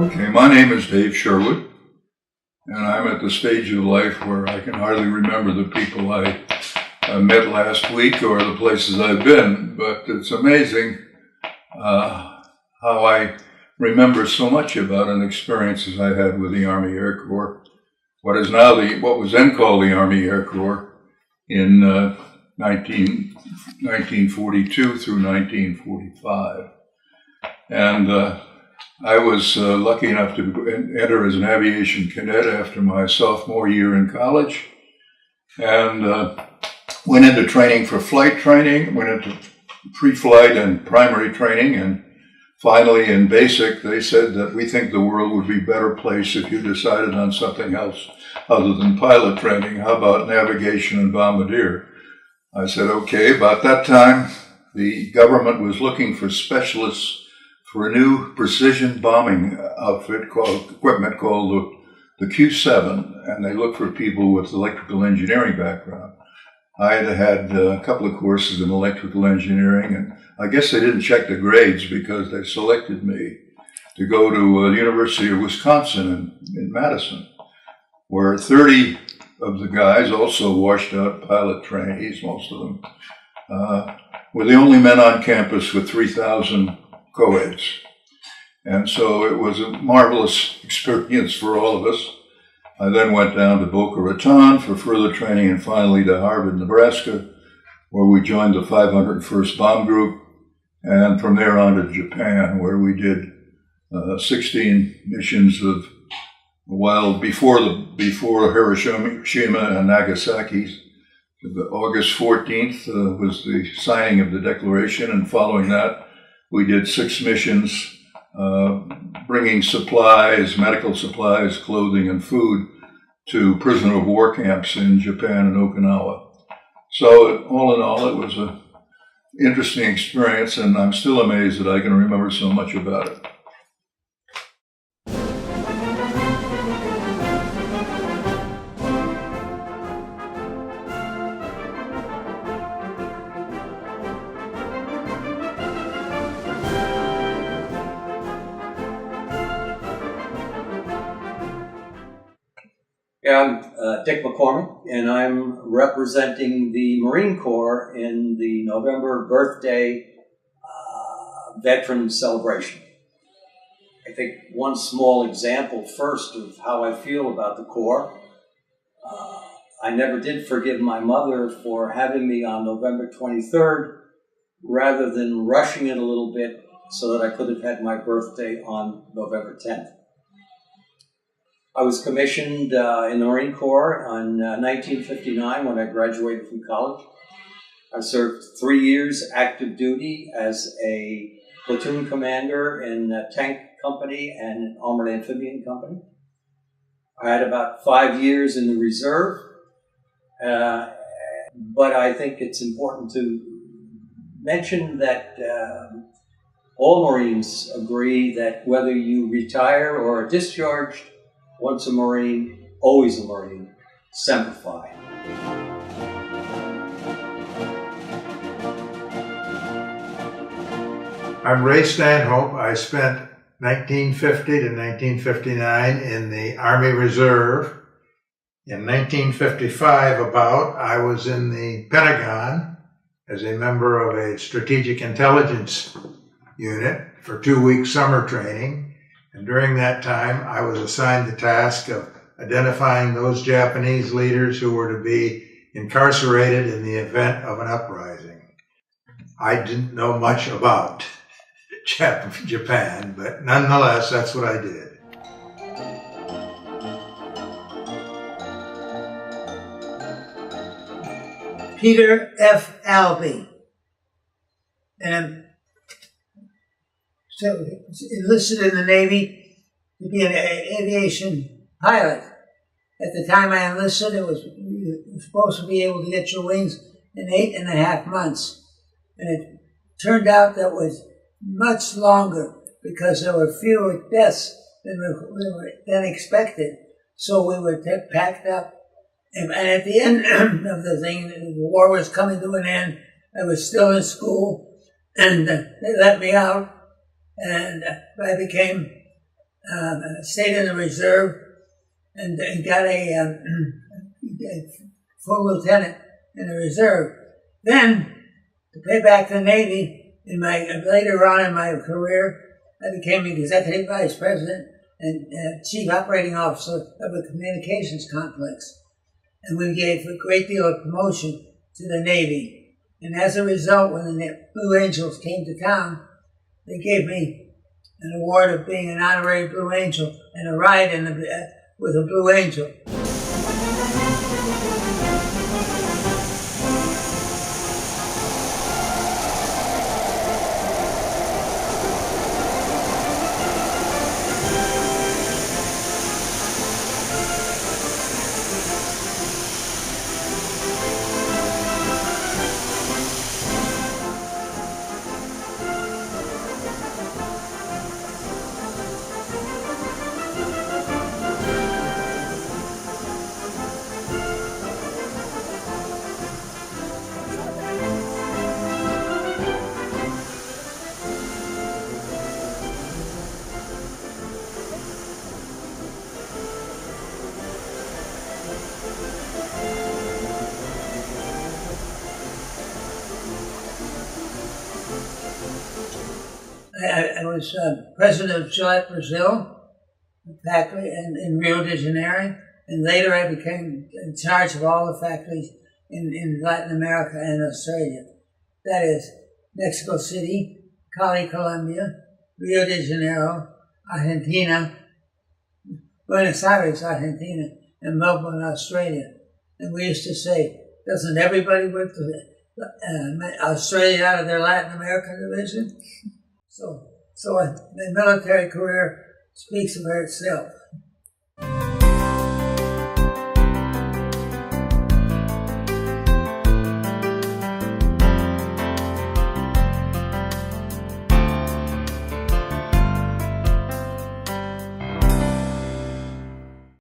Okay, my name is Dave Sherwood, and I'm at the stage of life where I can hardly remember the people I met last week or the places I've been, but it's amazing how I remember so much about an experiences I had with the Army Air Corps, what was then called the Army Air Corps in 1942 through 1945. And I was lucky enough to enter as an aviation cadet after my sophomore year in college, and went into training for flight training, went into pre-flight and primary training, and finally in basic they said that we think the world would be a better place if you decided on something else other than pilot training. How about navigation and bombardier? I said, okay. About that time, the government was looking for specialists for a new precision bombing equipment called the Q-7, and they looked for people with electrical engineering background. I had had a couple of courses in electrical engineering, and I guess they didn't check the grades because they selected me to go to the University of Wisconsin in Madison, where 30 of the guys, also washed out pilot trainees, most of them, were the only men on campus with 3,000 co-eds. And so it was a marvelous experience for all of us. I then went down to Boca Raton for further training and finally to Harvard, Nebraska, where we joined the 501st Bomb Group, and from there on to Japan, where we did 16 missions before Hiroshima and Nagasaki. August 14th was the signing of the declaration, and following that, we did 6 missions, bringing supplies, medical supplies, clothing, and food to prisoner of war camps in Japan and Okinawa. So all in all, it was an interesting experience, and I'm still amazed that I can remember so much about it. I'm Dick McCormick, and I'm representing the Marine Corps in the November birthday veteran celebration. I think one small example first of how I feel about the Corps. I never did forgive my mother for having me on November 23rd rather than rushing it a little bit so that I could have had my birthday on November 10th. I was commissioned in the Marine Corps in 1959 when I graduated from college. I served 3 years active duty as a platoon commander in a tank company and an armored amphibian company. I had about 5 years in the reserve, but I think it's important to mention that all Marines agree that whether you retire or are discharged, once a Marine, always a Marine, Semper Fi. I'm Ray Stanhope. I spent 1950 to 1959 in the Army Reserve. In 1955, I was in the Pentagon as a member of a strategic intelligence unit for 2-week summer training. And during that time, I was assigned the task of identifying those Japanese leaders who were to be incarcerated in the event of an uprising. I didn't know much about Japan, but nonetheless, that's what I did. Peter F. Albee, and so enlisted in the Navy to be an aviation pilot. At the time I enlisted, you were supposed to be able to get your wings in 8.5 months. And it turned out that was much longer because there were fewer deaths than expected. So we were packed up. And at the end of the thing, the war was coming to an end. I was still in school, and they let me out. And I became stayed in the reserve and got a full lieutenant in the reserve. Then, to pay back the Navy, later on in my career, I became executive vice president and chief operating officer of a communications complex. And we gave a great deal of promotion to the Navy. And as a result, when the Blue Angels came to town, they gave me an award of being an honorary Blue Angel and a ride with a Blue Angel. I was president of Gillette Brazil factory in Rio de Janeiro, and later I became in charge of all the factories in Latin America and Australia. That is Mexico City, Cali, Colombia, Rio de Janeiro, Argentina, Buenos Aires, Argentina, and Melbourne, Australia. And we used to say, doesn't everybody work to Australia out of their Latin American division? So the military career speaks for itself.